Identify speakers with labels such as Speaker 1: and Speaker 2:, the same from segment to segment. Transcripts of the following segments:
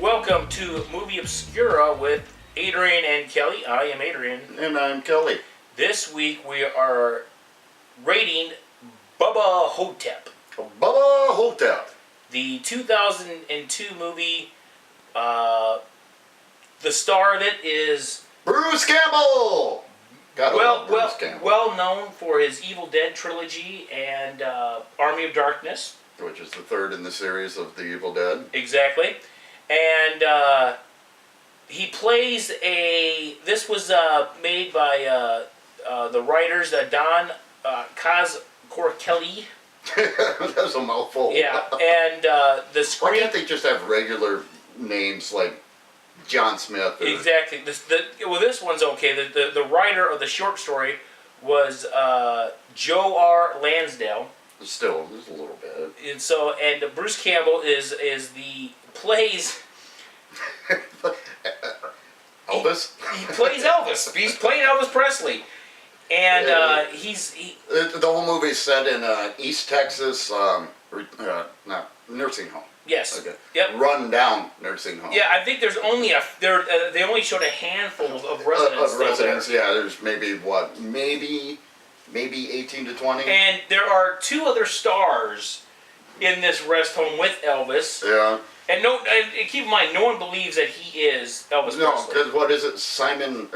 Speaker 1: Welcome to Movie Obscura with Adrian and Kelly. I am Adrian.
Speaker 2: And I'm Kelly.
Speaker 1: This week we are rating Bubba Ho-tep.
Speaker 2: Bubba Ho-tep.
Speaker 1: The 2002 movie. The star of it is
Speaker 2: Bruce Campbell.
Speaker 1: Well known for his Evil Dead trilogy and Army of Darkness.
Speaker 2: Which is the third in the series of the Evil Dead.
Speaker 1: Exactly. And he plays this was made by the writers, Don Kelly.
Speaker 2: That's a mouthful.
Speaker 1: Yeah, and the screen...
Speaker 2: Why can't they just have regular names like John Smith? Or...
Speaker 1: Exactly. This one's okay. The writer of the short story was Joe R. Lansdale.
Speaker 2: Still, there's a little bit.
Speaker 1: And Bruce Campbell plays
Speaker 2: Elvis.
Speaker 1: He plays Elvis. He's playing Elvis Presley, and
Speaker 2: the whole movie's set in East Texas, nursing home.
Speaker 1: Yes.
Speaker 2: Okay.
Speaker 1: Yep.
Speaker 2: Run down nursing home.
Speaker 1: Yeah, I think there's only they only showed a handful of residents.
Speaker 2: Yeah, there's maybe 18 to 20.
Speaker 1: And there are two other stars in this rest home with Elvis.
Speaker 2: Yeah.
Speaker 1: And keep in mind, no one believes that he is Elvis Presley.
Speaker 2: No, because what is it, Simon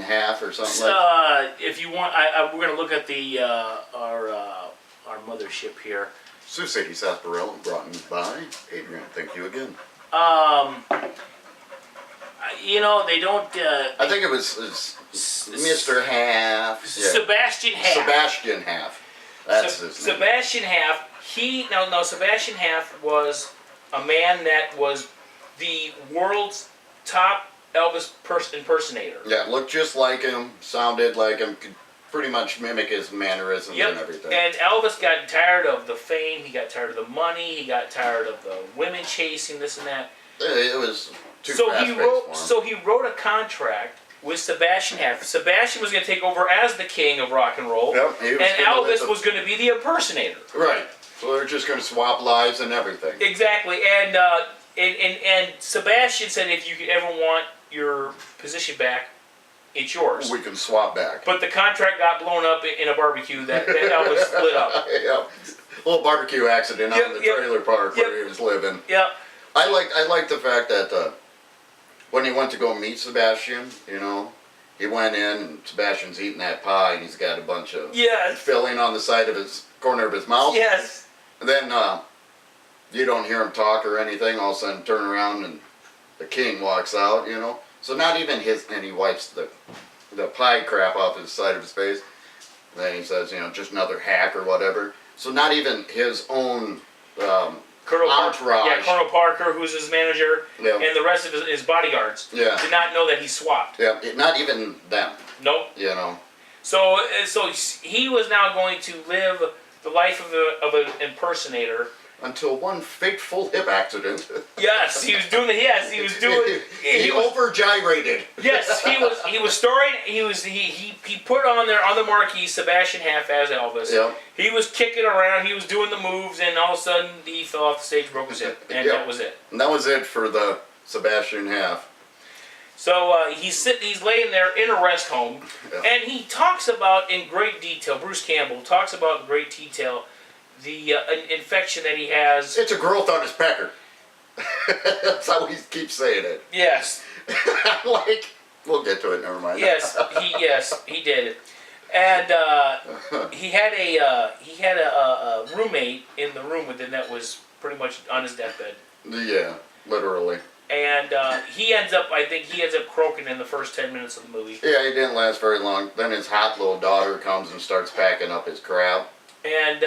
Speaker 2: Half or something
Speaker 1: if you want, we're going to look at our mothership here.
Speaker 2: Sioux City Sarsaparilla, brought in by Adrian. Thank you again.
Speaker 1: They don't...
Speaker 2: I think it was Mr. Half. Yeah.
Speaker 1: Sebastian Half.
Speaker 2: Sebastian Half. That's his name.
Speaker 1: Sebastian Half. Sebastian Half was a man that was the world's top Elvis impersonator.
Speaker 2: Yeah, looked just like him, sounded like him, could pretty much mimic his mannerisms and everything.
Speaker 1: And Elvis got tired of the fame, he got tired of the money, he got tired of the women chasing this and that.
Speaker 2: It was too fast-paced for him.
Speaker 1: So he wrote a contract with Sebastian Half. Sebastian was going to take over as the king of rock and roll,
Speaker 2: and
Speaker 1: Elvis was going to be the impersonator.
Speaker 2: Right. So they're just going to swap lives and everything.
Speaker 1: Exactly. And Sebastian said, if you ever want your position back, it's yours.
Speaker 2: We can swap back.
Speaker 1: But the contract got blown up in a barbecue that Elvis split up.
Speaker 2: Yeah. A little barbecue accident out in the trailer park where he was living.
Speaker 1: Yeah.
Speaker 2: I like the fact that when he went to go meet Sebastian, he went in and Sebastian's eating that pie and he's got a bunch of filling on the side of his corner of his mouth.
Speaker 1: Yes.
Speaker 2: And then you don't hear him talk or anything. All of a sudden, turn around and the king walks out. So not even and he wipes the pie crap off his side of his face. Then he says, just another hack or whatever. So not even his own entourage.
Speaker 1: Yeah, Colonel Parker, who's his manager, and the rest of his bodyguards did not know that he swapped.
Speaker 2: Yeah, not even them.
Speaker 1: Nope. So he was now going to live the life of an impersonator. Until
Speaker 2: one fateful hip accident.
Speaker 1: Yes, he was doing the. Yes, he was doing.
Speaker 2: He over-gyrated.
Speaker 1: Yes, he was storing. He put on the marquee Sebastian Half as Elvis.
Speaker 2: Yep.
Speaker 1: He was kicking around. He was doing the moves, and all of a sudden he fell off the stage, broke his hip, and that was it.
Speaker 2: And that was it for the Sebastian Half.
Speaker 1: So he's laying there in a rest home, and he talks about in great detail. Bruce Campbell talks about in great detail the infection that he has.
Speaker 2: It's a growth on his pecker. That's how he keeps saying it.
Speaker 1: Yes.
Speaker 2: We'll get to it. Never mind.
Speaker 1: Yes, he did. And he had a roommate in the room with him that was pretty much on his deathbed.
Speaker 2: Yeah, literally.
Speaker 1: And he ends up croaking in the first 10 minutes of the movie.
Speaker 2: Yeah, he didn't last very long. Then his hot little daughter comes and starts packing up his crap.
Speaker 1: And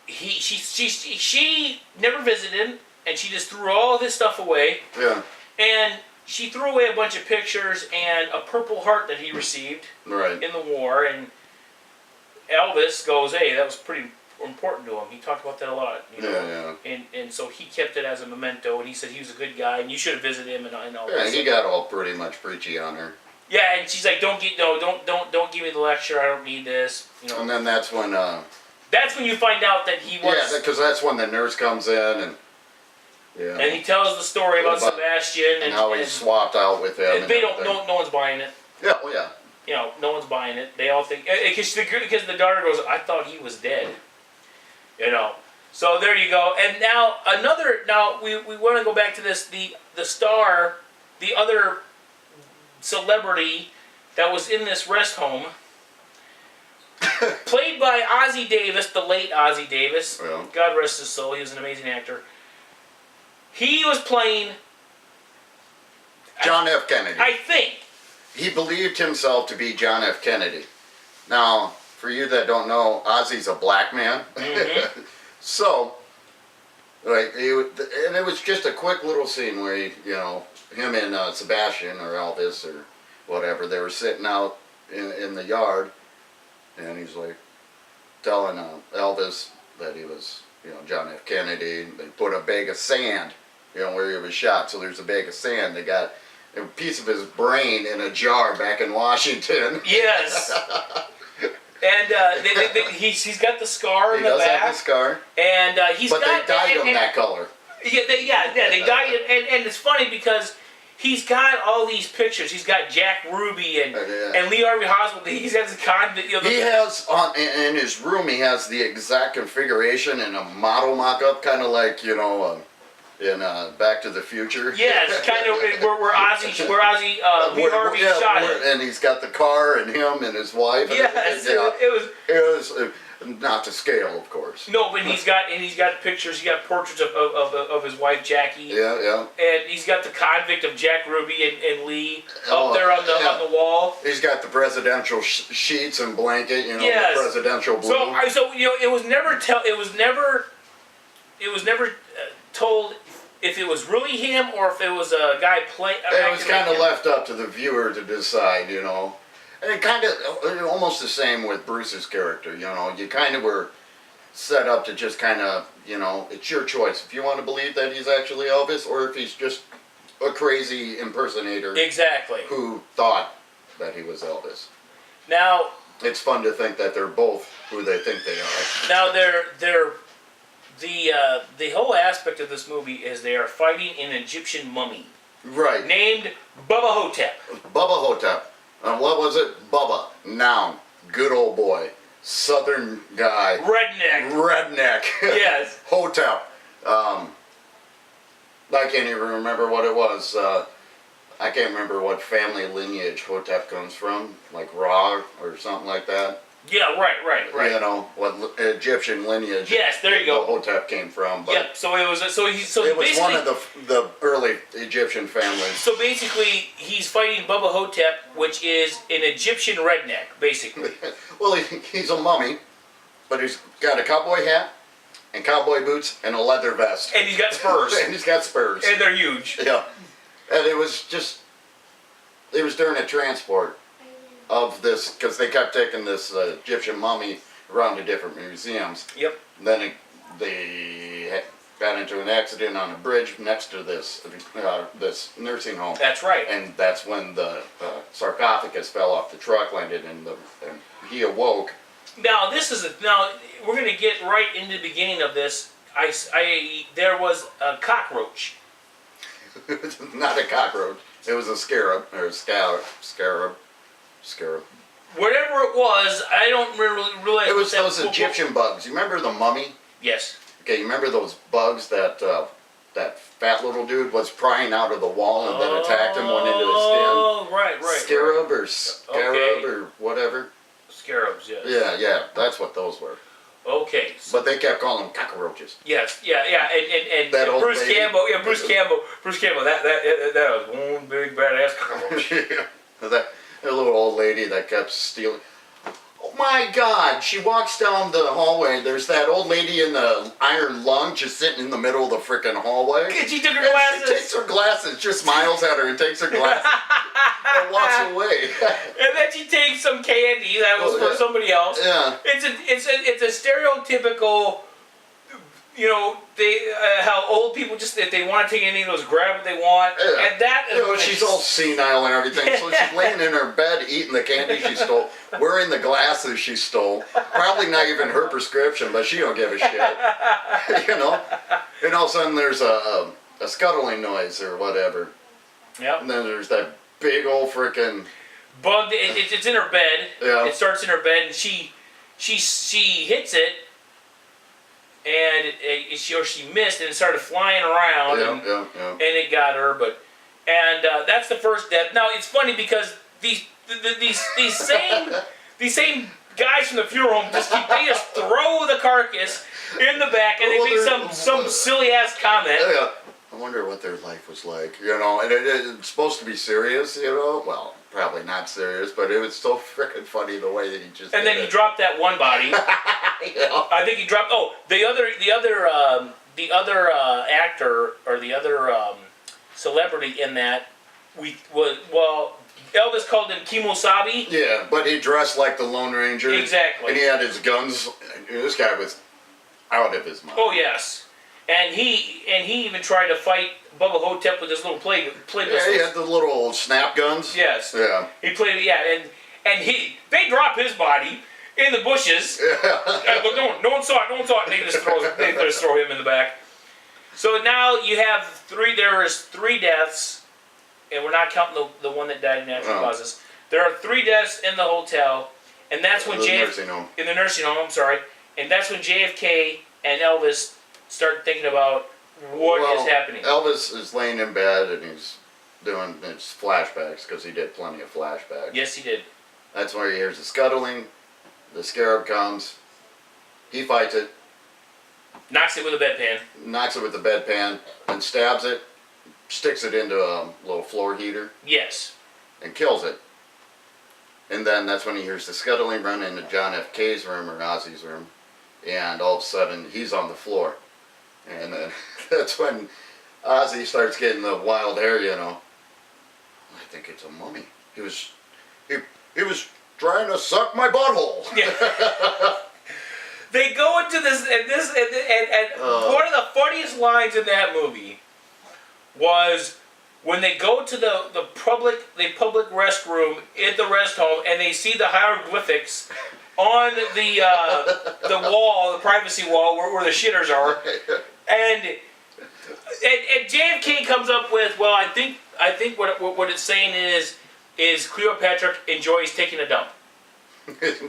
Speaker 1: she never visited him, and she just threw all this stuff away.
Speaker 2: Yeah.
Speaker 1: And she threw away a bunch of pictures and a Purple Heart that he received in the war. And Elvis goes, "Hey, that was pretty important to him. He talked about that a lot,
Speaker 2: Yeah.
Speaker 1: And so he kept it as a memento. And he said he was a good guy, and you should have visited him and all
Speaker 2: that.
Speaker 1: Yeah,
Speaker 2: he got all pretty much preachy on her.
Speaker 1: Yeah, and she's like, don't give me the lecture. I don't need this.
Speaker 2: And then that's when.
Speaker 1: That's when you find out that he was.
Speaker 2: Yeah, because that's when the nurse comes in and Yeah.
Speaker 1: And he tells the story about Sebastian
Speaker 2: and how he swapped out with him.
Speaker 1: And they don't. No one's buying it.
Speaker 2: Yeah. Well, yeah.
Speaker 1: You know, no one's buying it. They all think because the daughter goes, "I thought he was dead." You know. So there you go. And now we want to go back to this. The star, the other celebrity that was in this rest home, played by Ozzie Davis, the late Ozzie Davis.
Speaker 2: Yeah.
Speaker 1: God rest his soul. He was an amazing actor. He was playing
Speaker 2: John F. Kennedy.
Speaker 1: I think.
Speaker 2: He believed himself to be John F. Kennedy. Now, for you that don't know, Ozzie's a black man.
Speaker 1: Mm-hmm.
Speaker 2: So, like, and it was just a quick little scene where him and Sebastian or Elvis or whatever, they were sitting out in the yard, and he's like telling Elvis that he was, John F. Kennedy. They put a bag of sand, where he was shot. So there's a bag of sand. They got a piece of his brain in a jar back in Washington.
Speaker 1: Yes. And he's got the scar in the back.
Speaker 2: He does have the scar.
Speaker 1: And
Speaker 2: but they dyed him that color.
Speaker 1: Yeah, they dyed it. And it's funny because he's got all these pictures. He's got Jack Ruby and Lee Harvey Oswald. He's got the convict.
Speaker 2: He has in his room. He has the exact configuration and a model mock-up, kind of like in Back to the Future.
Speaker 1: Yes, kind of where Ozzy Lee Harvey shot it.
Speaker 2: And he's got the car and him and his wife.
Speaker 1: Yes,
Speaker 2: it was not to scale, of course.
Speaker 1: No, but he's got pictures. He's got portraits of his wife Jackie.
Speaker 2: Yeah.
Speaker 1: And he's got the convict of Jack Ruby and Lee up there on the wall.
Speaker 2: He's got the presidential sheets and blanket.
Speaker 1: Yes.
Speaker 2: The presidential blue.
Speaker 1: So it was never told if it was really him or if it was a guy playing.
Speaker 2: It was kind of left up to the viewer to decide, And it kind of almost the same with Bruce's character, You kind of were set up to just kind of, it's your choice if you want to believe that he's actually Elvis or if he's just a crazy impersonator.
Speaker 1: Exactly.
Speaker 2: Who thought that he was Elvis.
Speaker 1: Now.
Speaker 2: It's fun to think that they're both who they think they are.
Speaker 1: Now the whole aspect of this movie is they are fighting an Egyptian mummy.
Speaker 2: Right.
Speaker 1: Named Bubba Ho-tep.
Speaker 2: Bubba Ho-tep. What was it? Bubba. Noun. Good old boy. Southern guy. Redneck.
Speaker 1: Yes.
Speaker 2: Ho-tep. I can't even remember what it was. I can't remember what family lineage Ho-tep comes from. Like Ra or something like that.
Speaker 1: Yeah, right.
Speaker 2: What Egyptian lineage?
Speaker 1: Yes, there you go.
Speaker 2: Ho-tep came from. But
Speaker 1: yep. So it was.
Speaker 2: It was one of the early Egyptian families.
Speaker 1: So basically, he's fighting Bubba Ho-tep, which is an Egyptian redneck, basically.
Speaker 2: Well, he's a mummy, but he's got a cowboy hat and cowboy boots and a leather vest.
Speaker 1: And he's got spurs.
Speaker 2: And
Speaker 1: they're huge.
Speaker 2: Yeah. And it was during a transport of this, because they kept taking this Egyptian mummy around to different museums.
Speaker 1: Yep.
Speaker 2: And then they got into an accident on a bridge next to this nursing home.
Speaker 1: That's right.
Speaker 2: And that's when the sarcophagus fell off the truck, landed and he awoke.
Speaker 1: Now we're going to get right into the beginning of this. There was a cockroach.
Speaker 2: Not a cockroach. It was a scarab or scarab.
Speaker 1: Whatever it was, I don't really realize.
Speaker 2: It was those Egyptian bugs. You remember the mummy?
Speaker 1: Yes.
Speaker 2: Okay, you remember those bugs that fat little dude was prying out of the wall and then attacked him, went into his skin?
Speaker 1: Oh, right.
Speaker 2: Scarab or whatever.
Speaker 1: Scarabs, yes.
Speaker 2: Yeah, that's what those were.
Speaker 1: Okay.
Speaker 2: But they kept calling them cockroaches.
Speaker 1: Yes, and Bruce Campbell, Bruce Campbell, that was one big badass cockroach.
Speaker 2: That little old lady that kept stealing. Oh my God! She walks down the hallway. There's that old lady in the iron lung just sitting in the middle of the frickin' hallway.
Speaker 1: She took her glasses.
Speaker 2: She takes her glasses, just smiles at her and takes her glasses and walks away.
Speaker 1: And then she takes some candy that was for somebody else.
Speaker 2: Yeah.
Speaker 1: It's a stereotypical. How old people just, if they want to take anything, those grab what they want.
Speaker 2: Yeah.
Speaker 1: And that is
Speaker 2: she's all senile and everything. So she's laying in her bed eating the candy she stole, wearing the glasses she stole. Probably not even her prescription, but she don't give a shit. And all of a sudden there's a a scuttling noise or whatever.
Speaker 1: Yep.
Speaker 2: And then there's that big old frickin'
Speaker 1: bug. It's in her bed.
Speaker 2: Yeah.
Speaker 1: It starts in her bed, and she hits it, and she missed, and it started flying around. And it got her, and that's the first death. Now it's funny because these same guys from the funeral home just throw the carcass in the back, and they make some silly ass comment.
Speaker 2: Yeah. I wonder what their life was like, you know. And it's supposed to be serious, you know. Well, probably not serious, but it was so freaking funny the way that he just.
Speaker 1: And then he dropped that one body.
Speaker 2: Yeah.
Speaker 1: I think he dropped. Oh, the other actor or the other celebrity in that Elvis called him Kimosabe.
Speaker 2: Yeah, but he dressed like the Lone Ranger.
Speaker 1: Exactly.
Speaker 2: And he had his guns. This guy was out of his mind.
Speaker 1: Oh yes. And he even tried to fight Bubba Ho-tep with his little play pistols.
Speaker 2: Yeah, he had the little snap guns.
Speaker 1: Yes.
Speaker 2: Yeah.
Speaker 1: He played, yeah, and they drop his body in the bushes.
Speaker 2: Yeah.
Speaker 1: No one saw it, and they just throw him in the back. So now you have there is 3 deaths, and we're not counting the one that died of natural causes. There are 3 deaths in the hotel, and that's when
Speaker 2: nursing home.
Speaker 1: In the nursing home, I'm sorry. And that's when JFK and Elvis start thinking about what is happening.
Speaker 2: Elvis is laying in bed and he's doing his flashbacks because he did plenty of flashbacks.
Speaker 1: Yes, he did.
Speaker 2: That's where he hears the scuttling. The scarab comes. He fights it.
Speaker 1: Knocks it with a bedpan.
Speaker 2: Knocks it with the bedpan and stabs it. Sticks it into a little floor heater.
Speaker 1: Yes.
Speaker 2: And kills it. And then that's when he hears the scuttling run into John F. K's room or Ozzy's room. And all of a sudden he's on the floor. And then that's when Ozzy starts getting the wild hair, you know. I think it's a mummy. He was trying to suck my butthole.
Speaker 1: Yeah. They go into this and one of the funniest lines in that movie was when they go to the public restroom at the rest home and they see the hieroglyphics on the wall, the privacy wall where the shitters are. And JFK comes up with, well, I think what it's saying is Cleopatra enjoys taking a dump.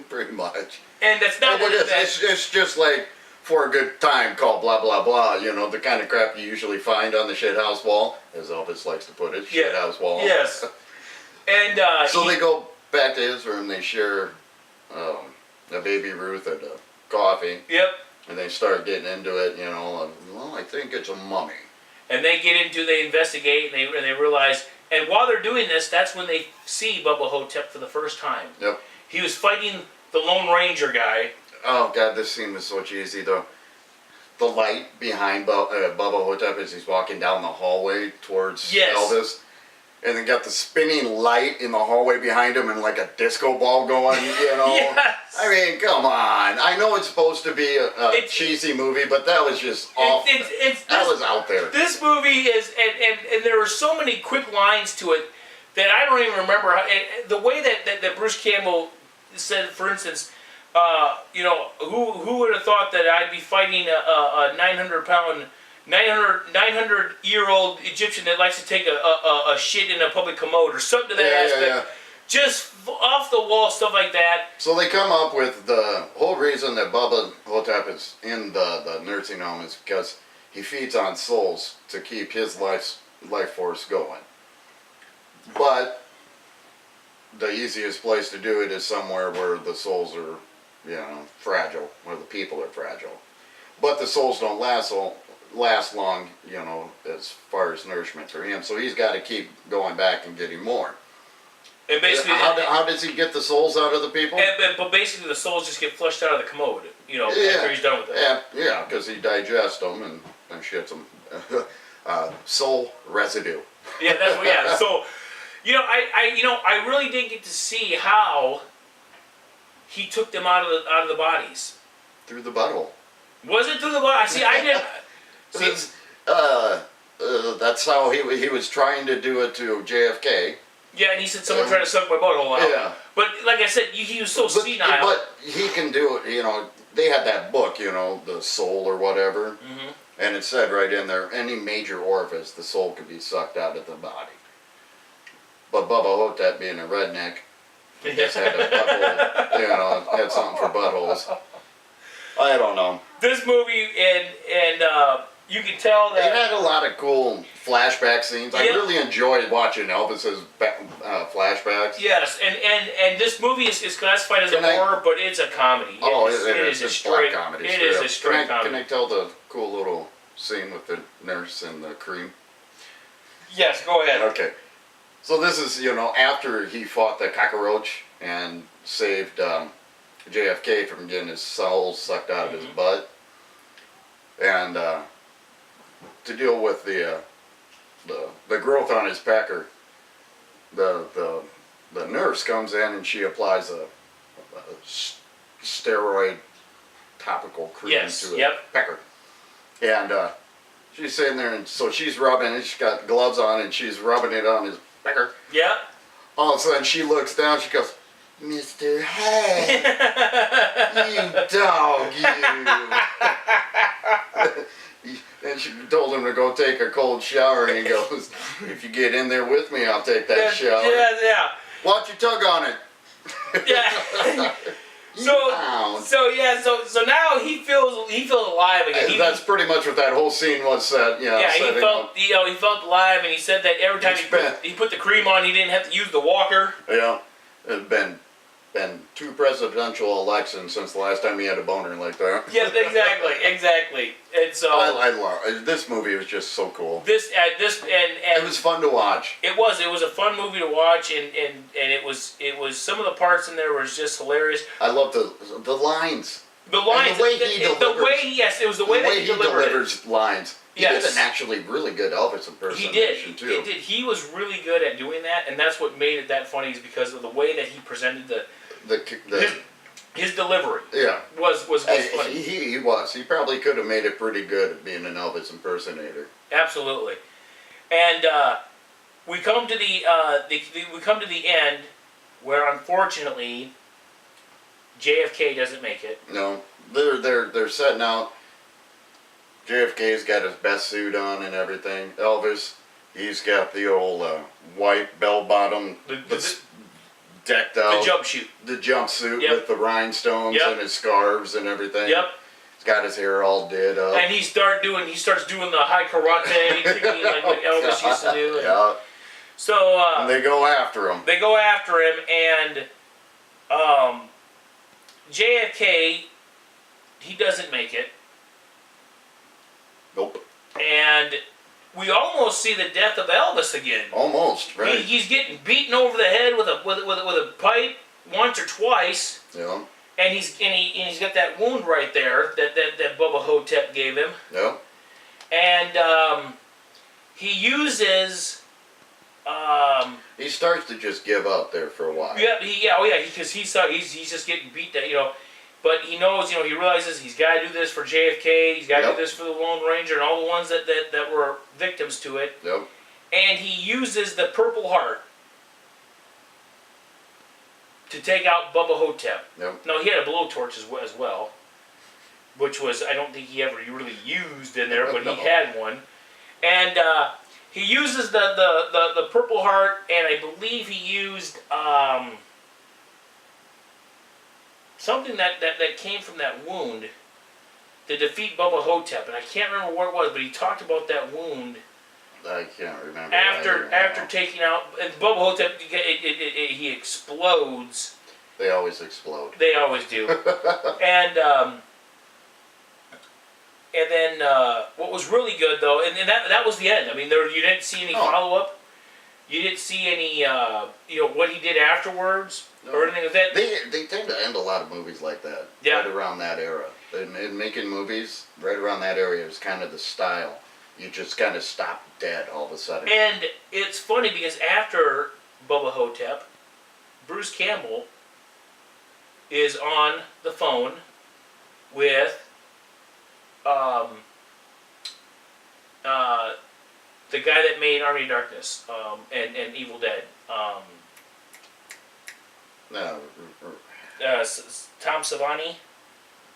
Speaker 2: Pretty much.
Speaker 1: And that's not what it is.
Speaker 2: It's just like for a good time called blah blah blah. You know, the kind of crap you usually find on the shithouse wall, as Elvis likes to put it, shithouse wall.
Speaker 1: Yes. And
Speaker 2: so they go back to his room. They share a Baby Ruth and a coffee.
Speaker 1: Yep.
Speaker 2: And they start getting into it, you know, well, I think it's a mummy.
Speaker 1: And they investigate, and they realize, and while they're doing this, that's when they see Bubba Ho-tep for the first time.
Speaker 2: Yep.
Speaker 1: He was fighting the Lone Ranger guy.
Speaker 2: Oh, God, this scene was so cheesy, though. The light behind Bubba Ho-tep as he's walking down the hallway towards Elvis. And then got the spinning light in the hallway behind him and like a disco ball going, you know.
Speaker 1: Yes.
Speaker 2: I mean, come on. I know it's supposed to be a cheesy movie, but that was just off. That was out there.
Speaker 1: This movie is, and there were so many quick lines to it that I don't even remember. The way that Bruce Campbell said, for instance, you know, who would have thought that I'd be fighting a 900-year-old Egyptian that likes to take a shit in a public commode or something to that aspect.
Speaker 2: Yeah.
Speaker 1: Just off the wall stuff like that.
Speaker 2: So they come up with the whole reason that Bubba Ho-tep is in the nursing home is because he feeds on souls to keep his life force going. But the easiest place to do it is somewhere where the souls are, you know, fragile, where the people are fragile. But the souls don't last long, you know, as far as nourishment for him. So he's got to keep going back and getting more.
Speaker 1: And basically,
Speaker 2: how does he get the souls out of the people?
Speaker 1: But basically, the souls just get flushed out of the commode, you know, after he's done with it.
Speaker 2: Yeah, because he digests them and shits them. Soul residue.
Speaker 1: Yeah, that's what. Yeah, so you know, I really didn't get to see how he took them out of the bodies.
Speaker 2: Through the butthole.
Speaker 1: Was it through the body? See, I didn't. See,
Speaker 2: that's how he was trying to do it to JFK.
Speaker 1: Yeah, and he said someone tried to suck my butthole out.
Speaker 2: Yeah.
Speaker 1: But like I said, he was so senile.
Speaker 2: But he can do it, you know, they had that book, you know, The Soul or whatever.
Speaker 1: Mm-hmm.
Speaker 2: And it said right in there, any major orifice, the soul could be sucked out of the body. But Bubba Ho-tep, being a redneck, just had a butthole, had something for buttholes. I don't know.
Speaker 1: This movie, and you can tell that
Speaker 2: It had a lot of cool flashback scenes. I
Speaker 1: Yeah.
Speaker 2: really enjoyed watching Elvis's flashbacks.
Speaker 1: yes, and this movie is classified as a
Speaker 2: Can I-
Speaker 1: horror, but it's a comedy.
Speaker 2: Oh,
Speaker 1: it is a
Speaker 2: it's
Speaker 1: straight
Speaker 2: black comedy.
Speaker 1: It is
Speaker 2: straight
Speaker 1: a
Speaker 2: up.
Speaker 1: straight comedy.
Speaker 2: Can I tell the cool little scene with the nurse and the cream?
Speaker 1: Yes, go ahead.
Speaker 2: Okay. So this is, after he fought the cockroach and saved JFK from getting his soul sucked out of his butt. And to deal with the growth on his pecker, the nurse comes in and she applies a steroid topical cream
Speaker 1: Yes,
Speaker 2: to his
Speaker 1: yep.
Speaker 2: pecker. And she's sitting there, and so she's rubbing it. She's got gloves on, and she's rubbing it on his pecker.
Speaker 1: Yeah.
Speaker 2: All of a sudden, she looks down. She goes, "Mr. Hay, you dog, you." And she told him to go take a cold shower, and he goes, "If you get in there with me, I'll take that shower.
Speaker 1: Yeah.
Speaker 2: Watch your tug on it."
Speaker 1: Yeah.
Speaker 2: Ow.
Speaker 1: So now he feels alive again.
Speaker 2: That's pretty much what that whole scene was set.
Speaker 1: Yeah, he
Speaker 2: setting
Speaker 1: felt
Speaker 2: up.
Speaker 1: he felt alive, and he said that every time he put the cream on, he didn't have to use the walker.
Speaker 2: Yeah, it's been 2 presidential elections since the last time he had a boner like that.
Speaker 1: Yes, exactly. And so
Speaker 2: I love this movie. Was just so cool.
Speaker 1: It
Speaker 2: It was fun to watch.
Speaker 1: It was a fun movie to watch, and it was some of the parts in there was just hilarious.
Speaker 2: I love the lines.
Speaker 1: The lines,
Speaker 2: and the way he delivers.
Speaker 1: it was the way that he delivered it.
Speaker 2: delivers lines. He
Speaker 1: Yes.
Speaker 2: did an actually really good Elvis
Speaker 1: He
Speaker 2: impersonation
Speaker 1: did.
Speaker 2: too.
Speaker 1: He did. He was really good at doing that, and that's what made it that funny. Is because of the way that he presented his delivery.
Speaker 2: Yeah.
Speaker 1: Was funny.
Speaker 2: He was. He probably could have made it pretty good at being an Elvis impersonator.
Speaker 1: Absolutely. And we come to the end, where unfortunately JFK doesn't make it.
Speaker 2: No, they're setting out. JFK's got his best suit on and everything. Elvis, he's got the old white bell bottom, decked out.
Speaker 1: The jumpsuit.
Speaker 2: The jumpsuit
Speaker 1: Yep.
Speaker 2: with the rhinestones
Speaker 1: Yep.
Speaker 2: and his scarves and everything.
Speaker 1: Yep.
Speaker 2: He's got his hair all did up.
Speaker 1: And he starts doing the high karate technique like what Elvis used to do. And
Speaker 2: Yeah.
Speaker 1: so
Speaker 2: And they go after him.
Speaker 1: they go after him, and JFK, he doesn't make it,
Speaker 2: Nope.
Speaker 1: and we almost see the death of Elvis again.
Speaker 2: Almost, right.
Speaker 1: He's getting beaten over the head with a pipe once or twice.
Speaker 2: Yeah.
Speaker 1: And he's got that wound right there that Bubba Ho-tep gave him.
Speaker 2: Yeah.
Speaker 1: And he uses.
Speaker 2: He starts to just give up there for a while.
Speaker 1: Because he's just getting beat down, But he knows, he realizes he's got to do this for JFK. He's got to
Speaker 2: Yep.
Speaker 1: do this for the Lone Ranger and all the ones that were victims to it.
Speaker 2: Yep.
Speaker 1: And he uses the Purple Heart to take out Bubba Ho-tep.
Speaker 2: Yep.
Speaker 1: No, he had a blowtorch as well, which was, I don't think he ever really used in there, but
Speaker 2: No.
Speaker 1: he had one. And he uses the Purple Heart, and I believe he used something that came from that wound to defeat Bubba Ho-tep. And I can't remember what it was, but he talked about that wound
Speaker 2: I can't remember.
Speaker 1: after taking out and Bubba Ho-tep. He explodes.
Speaker 2: They always explode.
Speaker 1: They always do. And then what was really good though, and that was the end. I mean, you didn't see any follow up. You didn't see any what he did afterwards or anything like that.
Speaker 2: They tend to end a lot of movies like that.
Speaker 1: Yeah.
Speaker 2: Right around that era. In making movies, right around that area is kind of the style. You just kind of stop dead all of a sudden.
Speaker 1: And it's funny because after Bubba Ho-tep, Bruce Campbell is on the phone with the guy that made Army of Darkness and Evil Dead.
Speaker 2: No.
Speaker 1: Tom Savini.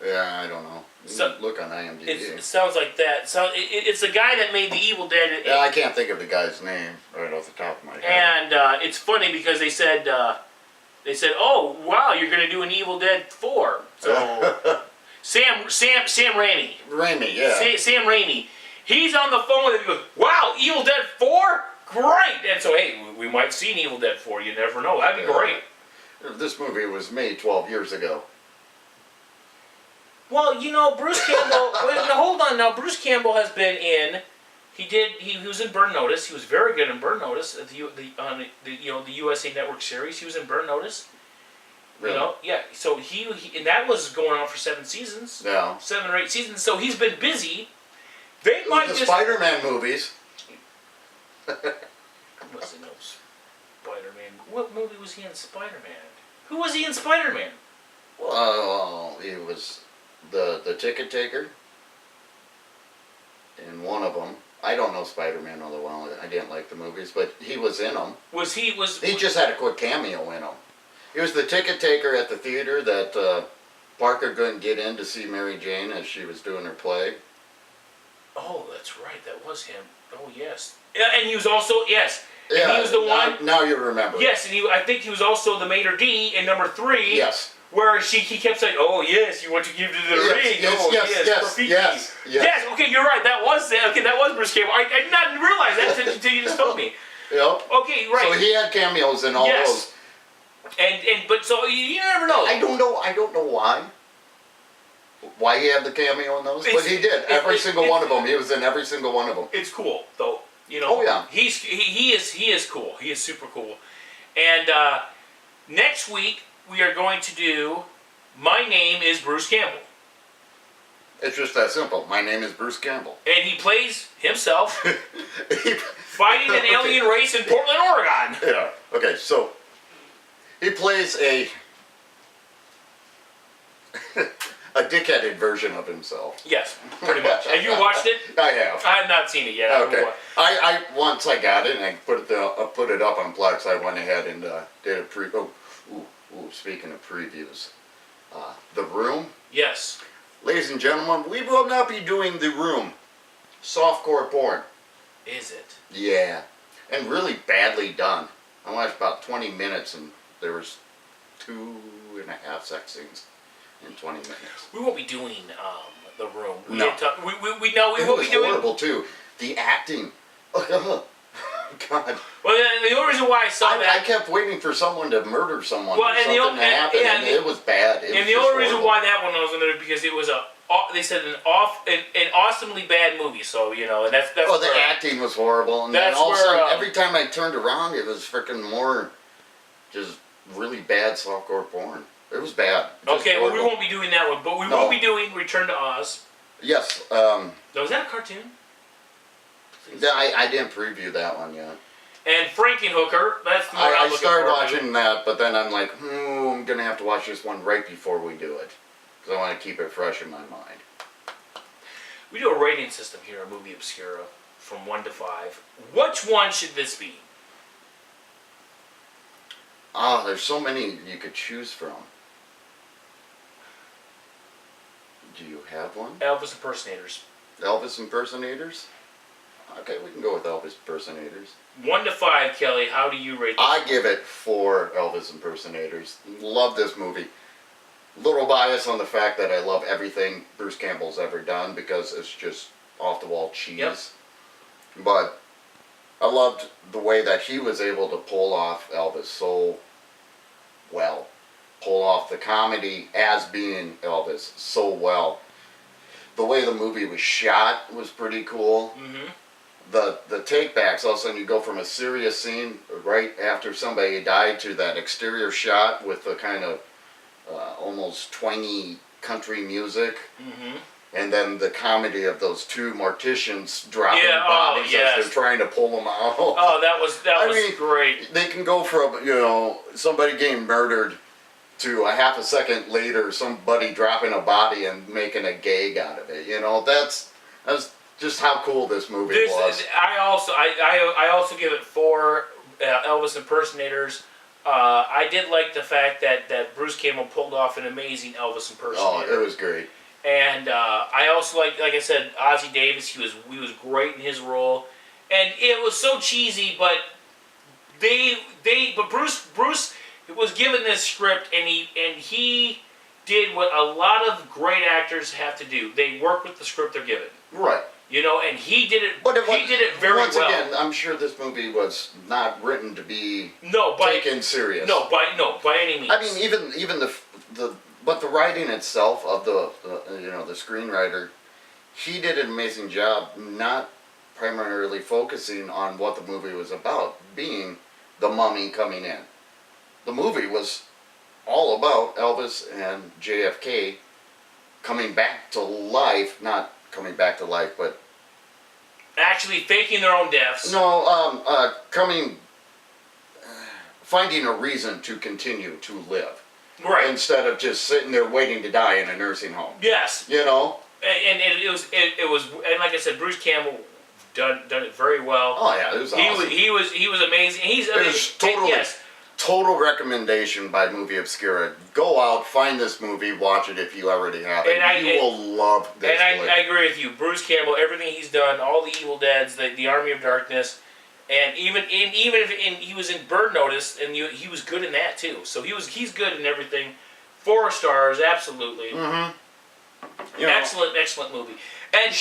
Speaker 2: Yeah, I don't know.
Speaker 1: So,
Speaker 2: Look on IMDb.
Speaker 1: it sounds like that. So it's the guy that made the Evil Dead.
Speaker 2: Yeah, I can't think of the guy's name right off the top of my head.
Speaker 1: And it's funny because they said, "Oh wow, you're gonna do an Evil Dead 4." So Sam Raimi.
Speaker 2: Raimi, yeah.
Speaker 1: Sam Raimi. He's on the phone with him. He goes, "Wow, Evil Dead 4, great!" And so hey, we might see an Evil Dead 4. You never know. That'd be great.
Speaker 2: This movie was made 12 years ago.
Speaker 1: Well, Bruce Campbell. Wait, now, hold on. Now, Bruce Campbell has been in. He was in Burn Notice. He was very good in Burn Notice. On the USA Network series. He was in Burn Notice.
Speaker 2: Really?
Speaker 1: Yeah. So he and that was going on for 7 seasons.
Speaker 2: Yeah.
Speaker 1: 7 or 8 seasons. So he's been busy. They might
Speaker 2: The
Speaker 1: just
Speaker 2: Spider-Man movies.
Speaker 1: Wasn't no Spider-Man. What movie was he in Spider-Man? Who was he in Spider-Man?
Speaker 2: Well, he was the ticket taker in one of them. I don't know Spider-Man all the well. I didn't like the movies, but he was in them. He just had a quick cameo in them. He was the ticket taker at the theater that Parker couldn't get in to see Mary Jane as she was doing her play.
Speaker 1: Oh, that's right. That was him. Oh, yes. Yeah, and he was also yes. And
Speaker 2: Yeah,
Speaker 1: he was the one.
Speaker 2: Now you remember.
Speaker 1: Yes, and I think he was also the maitre d' in number 3.
Speaker 2: Yes.
Speaker 1: Where he kept saying, "Oh yes, you want to give to the ring."
Speaker 2: Yes,
Speaker 1: Oh
Speaker 2: yes.
Speaker 1: Yes. Okay, you're right. That was Bruce Campbell. I did not realize that until you just told me.
Speaker 2: Yep.
Speaker 1: Okay, right.
Speaker 2: So he had cameos in all those.
Speaker 1: But so you never know.
Speaker 2: I don't know why he had the cameo in those, but he did. Every single one of them. He was in every single one of them.
Speaker 1: It's cool though.
Speaker 2: Oh yeah.
Speaker 1: He is cool. He is super cool. And next week we are going to do My Name is Bruce Campbell.
Speaker 2: It's just that simple. My name is Bruce Campbell.
Speaker 1: And he plays himself fighting an alien race in Portland, Oregon.
Speaker 2: Yeah. Okay, so he plays a dickheaded version of himself.
Speaker 1: Yes, pretty much. Have you watched it?
Speaker 2: I have.
Speaker 1: I have not seen it yet.
Speaker 2: Okay. I once I got it and I put it up on Plex. I went ahead and did a speaking of previews, The Room.
Speaker 1: Yes.
Speaker 2: Ladies and gentlemen, we will not be doing The Room. Softcore porn.
Speaker 1: Is it?
Speaker 2: Yeah, and really badly done. I watched about 20 minutes and there was 2.5 sex scenes in 20 minutes.
Speaker 1: We won't be doing The Room.
Speaker 2: No.
Speaker 1: We know we
Speaker 2: It
Speaker 1: won't
Speaker 2: was
Speaker 1: be doing.
Speaker 2: horrible too. The acting. God.
Speaker 1: Well, the only reason why I saw
Speaker 2: I
Speaker 1: that.
Speaker 2: kept waiting for someone to murder someone
Speaker 1: Well,
Speaker 2: or
Speaker 1: and
Speaker 2: something to happen, and it was bad.
Speaker 1: And the only reason why that one was in there because it was they said an awesomely bad movie. So and that's.
Speaker 2: Oh, the acting was horrible, and then all of a sudden, every time I turned around, it was freaking more, just really bad softcore porn. It was bad.
Speaker 1: Okay, well, we won't be doing that one, but we will be doing Return to Oz.
Speaker 2: Yes.
Speaker 1: No, is that a cartoon?
Speaker 2: I didn't preview that one yet.
Speaker 1: And Frankenhooker, that's the one
Speaker 2: I
Speaker 1: looking
Speaker 2: started
Speaker 1: for.
Speaker 2: watching that, but then I'm like, I'm going to have to watch this one right before we do it. Because I want to keep it fresh in my mind.
Speaker 1: We do a rating system here at Movie Obscura from 1 to 5. Which one should this be?
Speaker 2: There's so many you could choose from. Do you have one?
Speaker 1: Elvis Impersonators.
Speaker 2: Elvis Impersonators? Okay, we can go with Elvis Impersonators.
Speaker 1: 1 to 5, Kelly, how do you rate this?
Speaker 2: I give it 4 Elvis Impersonators. Love this movie. Little bias on the fact that I love everything Bruce Campbell's ever done because it's just off-the-wall cheese.
Speaker 1: Yep.
Speaker 2: But I loved the way that he was able to pull off Elvis so well. Pull off the comedy as being Elvis so well. The way the movie was shot was pretty cool.
Speaker 1: Mm-hmm.
Speaker 2: The take-backs, all of a sudden you go from a serious scene right after somebody died to that exterior shot with the kind of almost twangy country music.
Speaker 1: Mm-hmm.
Speaker 2: And then the comedy of those two morticians dropping bodies as they're trying to pull them out.
Speaker 1: Oh, that was great. They
Speaker 2: can go from, somebody getting murdered to a half a second later somebody dropping a body and making a gag out of it. That's just how cool this movie was.
Speaker 1: I also give it 4 Elvis Impersonators. I did like the fact that Bruce Campbell pulled off an amazing Elvis impersonator.
Speaker 2: Oh, it was great.
Speaker 1: And I also like I said, Ozzie Davis. He was great in his role, and it was so cheesy, but Bruce was given this script, and he did what a lot of great actors have to do. They work with the script they're given.
Speaker 2: Right.
Speaker 1: You know, and he did it.
Speaker 2: But
Speaker 1: he did it very
Speaker 2: once
Speaker 1: well.
Speaker 2: Once again, I'm sure this movie was not written to be taken serious.
Speaker 1: No, by any means.
Speaker 2: I mean, even the writing itself of the screenwriter, he did an amazing job, not primarily focusing on what the movie was about, being the mummy coming in. The movie was all about Elvis and JFK coming back to life, not coming back to life, but
Speaker 1: actually faking their own deaths.
Speaker 2: No, finding a reason to continue to live.
Speaker 1: Right.
Speaker 2: Instead of just sitting there waiting to die in a nursing home.
Speaker 1: Yes.
Speaker 2: You know?
Speaker 1: And it was and like I said, Bruce Campbell done it very well.
Speaker 2: Oh yeah, it was awesome.
Speaker 1: He was amazing.
Speaker 2: It was total recommendation by Movie Obscura. Go out, find this movie, watch it if you already have it. You will love this.
Speaker 1: And I agree with you. Bruce Campbell, everything he's done, all the Evil Deads, the Army of Darkness, and even if he was in Bird Notice, and he was good in that too. So he's good in everything. 4 stars, absolutely.
Speaker 2: Mm-hmm.
Speaker 1: Excellent movie. And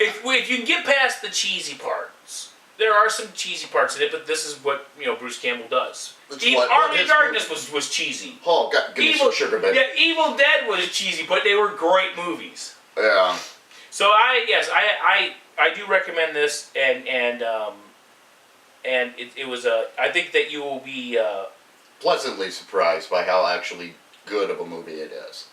Speaker 1: if you can get past the cheesy parts, there are some cheesy parts in it, but this is what Bruce Campbell does. Army of Darkness was cheesy.
Speaker 2: Oh, give me some sugar, baby.
Speaker 1: Yeah, Evil Dead was cheesy, but they were great movies.
Speaker 2: Yeah.
Speaker 1: So I do recommend this, and it was I think that you will be
Speaker 2: pleasantly surprised by how actually good of a movie it is.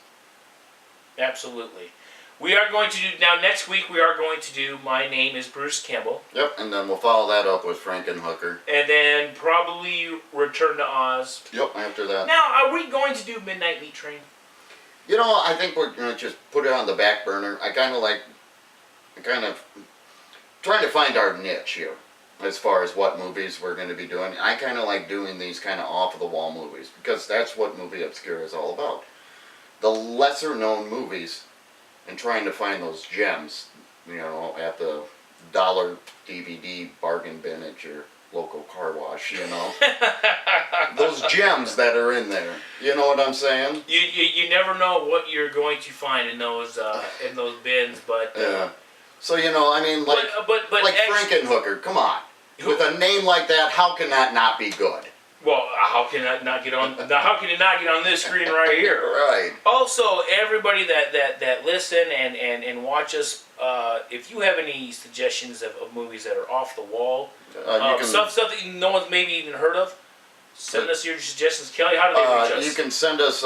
Speaker 1: Absolutely. We are going to do, now next week we are going to do My Name is Bruce Campbell.
Speaker 2: Yep, and then we'll follow that up with Frankenhooker.
Speaker 1: And then probably Return to Oz.
Speaker 2: Yep, after that.
Speaker 1: Now, are we going to do Midnight Meat Train?
Speaker 2: I think we're going to just put it on the back burner. I kind of trying to find our niche here as far as what movies we're going to be doing. I kind of like doing these kind of off-the-wall movies because that's what Movie Obscura is all about. The lesser-known movies and trying to find those gems, at the dollar DVD bargain bin at your local car wash, Those gems that are in there. You know what I'm saying?
Speaker 1: You never know what you're going to find in those bins, but...
Speaker 2: Yeah. So, like Frankenhooker, come on. With a name like that, how can that not be good?
Speaker 1: Well, how can it not get on this screen right here?
Speaker 2: Right.
Speaker 1: Also, everybody that listen and watch us, if you have any suggestions of movies that are off the wall, stuff that no one's maybe even heard of, send us your suggestions. Kelly, how do they reach us?
Speaker 2: You can send us.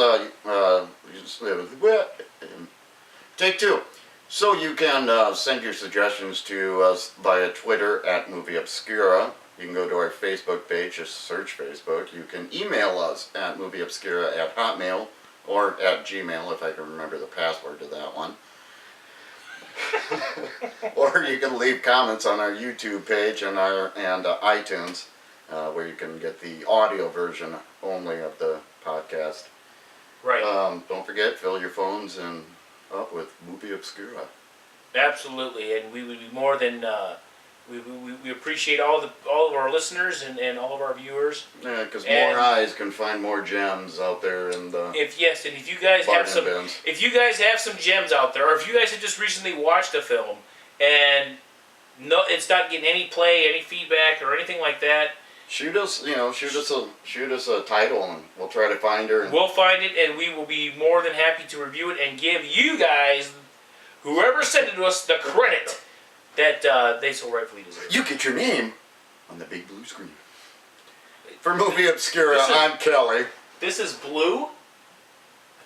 Speaker 2: Take 2. So you can send your suggestions to us via Twitter at Movie Obscura. You can go to our Facebook page, just search Facebook. You can email us at movieobscura@hotmail or at Gmail if I can remember the password to that one. Or you can leave comments on our YouTube page and iTunes, where you can get the audio version only of the podcast.
Speaker 1: Right.
Speaker 2: Don't forget, fill your phones up with Movie Obscura.
Speaker 1: Absolutely, and we would be more than. We appreciate all of our listeners and all of our viewers.
Speaker 2: Yeah, because more eyes can find more gems out there in the.
Speaker 1: If you guys have some gems out there, or if you guys have just recently watched a film and it's not getting any play, any feedback, or anything like that,
Speaker 2: shoot us a title, and we'll try to find her.
Speaker 1: We'll find it, and we will be more than happy to review it and give you guys, whoever sent it to us, the credit that they so rightfully deserve.
Speaker 2: You get your name on the big blue screen. For Movie Obscura, I'm Kelly.
Speaker 1: This is blue? I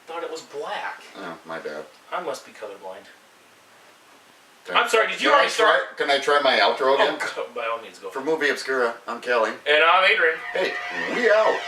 Speaker 1: thought it was black.
Speaker 2: Oh, my bad.
Speaker 1: I must be colorblind. I'm sorry, did you already start?
Speaker 2: Can I try my outro again?
Speaker 1: Oh, by all means, go.
Speaker 2: For Movie Obscura, I'm Kelly.
Speaker 1: And I'm Adrian.
Speaker 2: Hey, we out.